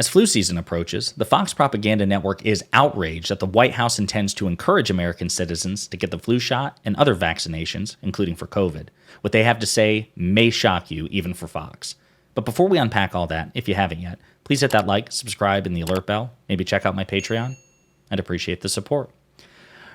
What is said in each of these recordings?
As flu season approaches, the Fox propaganda network is outraged that the White House intends to encourage American citizens to get the flu shot and other vaccinations, including for COVID. What they have to say may shock you, even for Fox. But before we unpack all that, if you haven't yet, please hit that like, subscribe, and the alert bell. Maybe check out my Patreon. I'd appreciate the support.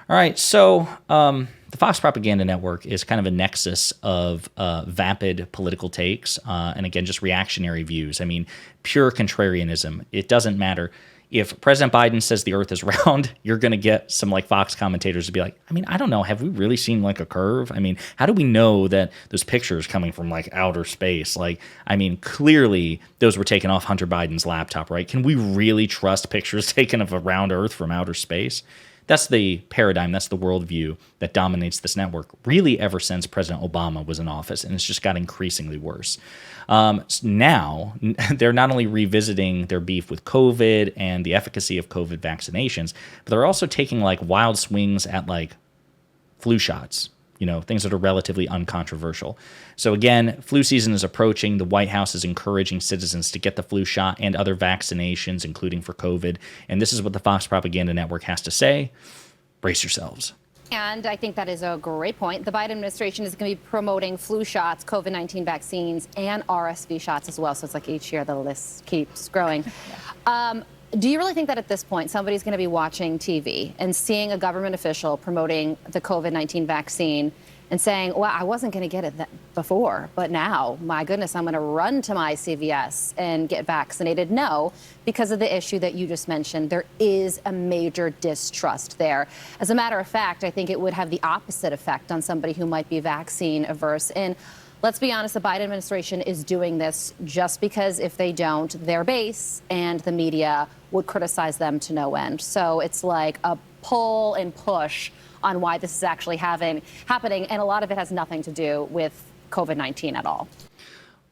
All right, so the Fox propaganda network is kind of a nexus of vapid political takes and, again, just reactionary views. I mean, pure contrarianism. It doesn't matter. If President Biden says the earth is round, you're going to get some like Fox commentators to be like, I mean, I don't know. Have we really seen like a curve? I mean, how do we know that those pictures coming from like outer space? Like, I mean, clearly those were taken off Hunter Biden's laptop, right? Can we really trust pictures taken of a round earth from outer space? That's the paradigm, that's the worldview that dominates this network, really ever since President Obama was in office, and it's just got increasingly worse. Now, they're not only revisiting their beef with COVID and the efficacy of COVID vaccinations, but they're also taking like wild swings at like flu shots, you know, things that are relatively uncontroversial. So again, flu season is approaching. The White House is encouraging citizens to get the flu shot and other vaccinations, including for COVID. And this is what the Fox Propaganda Network has to say. Brace yourselves. And I think that is a great point. The Biden administration is going to be promoting flu shots, COVID-19 vaccines, and RSV shots as well. So it's like each year the list keeps growing. Do you really think that at this point somebody's going to be watching TV and seeing a government official promoting the COVID-19 vaccine and saying, well, I wasn't going to get it before, but now, my goodness, I'm going to run to my CVS and get vaccinated? No, because of the issue that you just mentioned. There is a major distrust there. As a matter of fact, I think it would have the opposite effect on somebody who might be vaccine averse. And let's be honest, the Biden administration is doing this just because if they don't, their base and the media would criticize them to no end. So it's like a pull and push on why this is actually happening, and a lot of it has nothing to do with COVID-19 at all.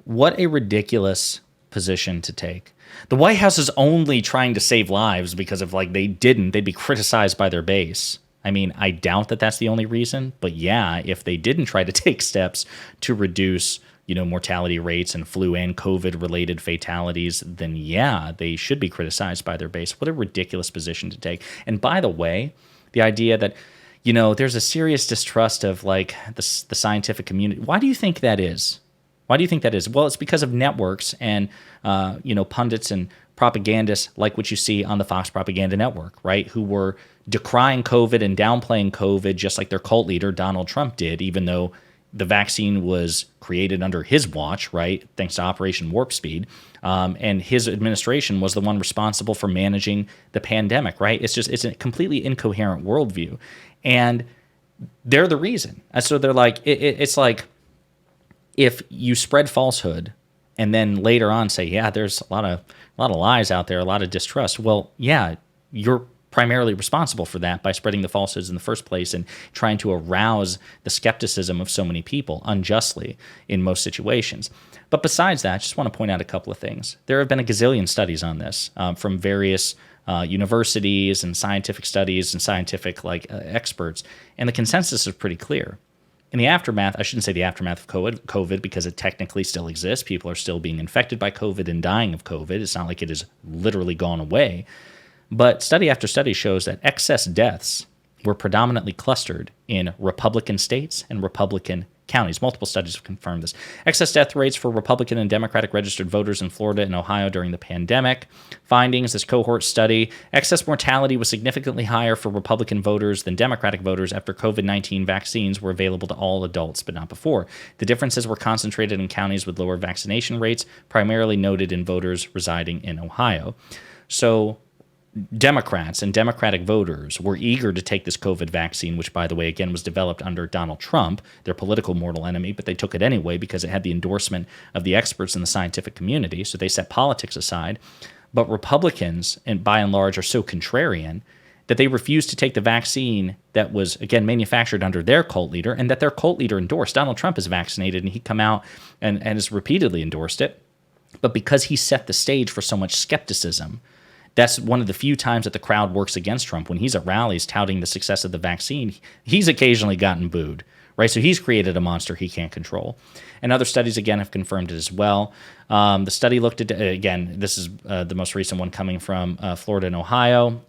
What a ridiculous position to take. The White House is only trying to save lives because if like they'd be criticized by their base. I mean, I doubt that that's the only reason, but yeah, if they didn't try to take steps to reduce, you know, mortality rates and flu and COVID-related fatalities, then yeah, they should be criticized by their base. What a ridiculous position to take. And by the way, the idea that, you know, there's a serious distrust of like the scientific community. Why do you think that is? Why do you think that is? Well, it's because of networks and, you know, pundits and propagandists like what you see on the Fox Propaganda Network, right? Who were decrying COVID and downplaying COVID just like their cult leader, Donald Trump, did, even though the vaccine was created under his watch, right? Thanks to Operation Warp Speed. And his administration was the one responsible for managing the pandemic, right? It's a completely incoherent worldview. And they're the reason. And so they're like, it's like if you spread falsehood and then later on say, yeah, there's a lot of lies out there, a lot of distrust. Well, yeah, you're primarily responsible for that by spreading the falsehoods in the first place and trying to arouse the skepticism of so many people unjustly in most situations. But besides that, I just want to point out a couple of things. There have been a gazillion studies on this from various universities and scientific studies and scientific experts, and the consensus is pretty clear. In the aftermath, I shouldn't say the aftermath of COVID because it technically still exists. People are still being infected by COVID and dying of COVID. It's not like it has literally gone away. But study after study shows that excess deaths were predominantly clustered in Republican states and Republican counties. Multiple studies have confirmed this. Excess death rates for Republican and Democratic registered voters in Florida and Ohio during the pandemic. Findings, this cohort study, excess mortality was significantly higher for Republican voters than Democratic voters after COVID-19 vaccines were available to all adults, but not before. The differences were concentrated in counties with lower vaccination rates, primarily noted in voters residing in Ohio. So Democrats and Democratic voters were eager to take this COVID vaccine, which, by the way, again, was developed under Donald Trump, their political mortal enemy, but they took it anyway because it had the endorsement of the experts in the scientific community, so they set politics aside. But Republicans, and by and large, are so contrarian that they refused to take the vaccine that was, again, manufactured under their cult leader and that their cult leader endorsed. Donald Trump is vaccinated, and he'd come out and has repeatedly endorsed it. But because he set the stage for so much skepticism, that's one of the few times that the crowd works against Trump. When he's at rallies touting the success of the vaccine, he's occasionally gotten booed, right? So he's created a monster he can't control. And other studies, again, have confirmed it as well. The study looked at, again, this is the most recent one coming from Florida and Ohio.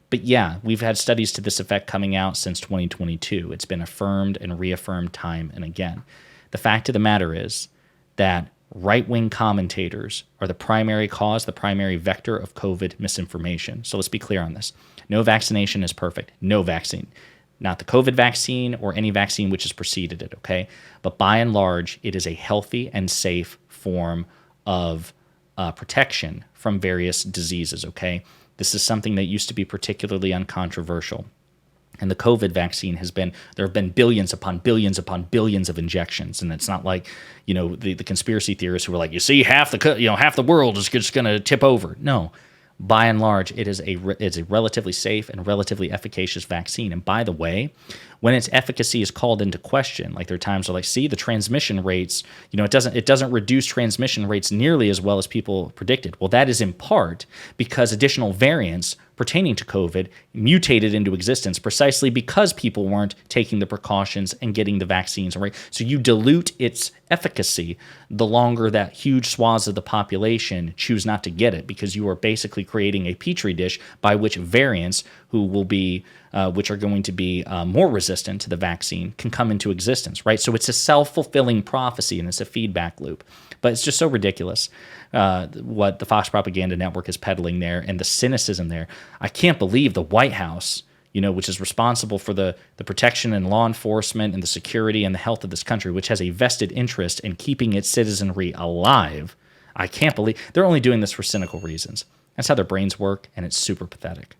But yeah, we've had studies to this effect coming out since 2022. It's been affirmed and reaffirmed time and again. The fact of the matter is that right-wing commentators are the primary cause, the primary vector of COVID misinformation. So let's be clear on this. No vaccination is perfect. No vaccine. Not the COVID vaccine or any vaccine which has preceded it, okay? But by and large, it is a healthy and safe form of protection from various diseases, okay? This is something that used to be particularly uncontroversial. And the COVID vaccine there have been billions upon billions upon billions of injections. And it's not like, the conspiracy theorists who were like, you see, half the world is just going to tip over. No, by and large, it's a relatively safe and relatively efficacious vaccine. And by the way, when its efficacy is called into question, like there are times where like, see, the transmission rates, it doesn't reduce transmission rates nearly as well as people predicted. Well, that is in part because additional variants pertaining to COVID mutated into existence precisely because people weren't taking the precautions and getting the vaccines, right? So you dilute its efficacy the longer that huge swaths of the population choose not to get it, because you are basically creating a petri dish by which variants which are going to be more resistant to the vaccine can come into existence, right? So it's a self-fulfilling prophecy and it's a feedback loop. But it's just so ridiculous what the Fox Propaganda Network is peddling there and the cynicism there. I can't believe the White House, which is responsible for the protection and law enforcement and the security and the health of this country, which has a vested interest in keeping its citizenry alive. I can't believe they're only doing this for cynical reasons. That's how their brains work, and it's super pathetic.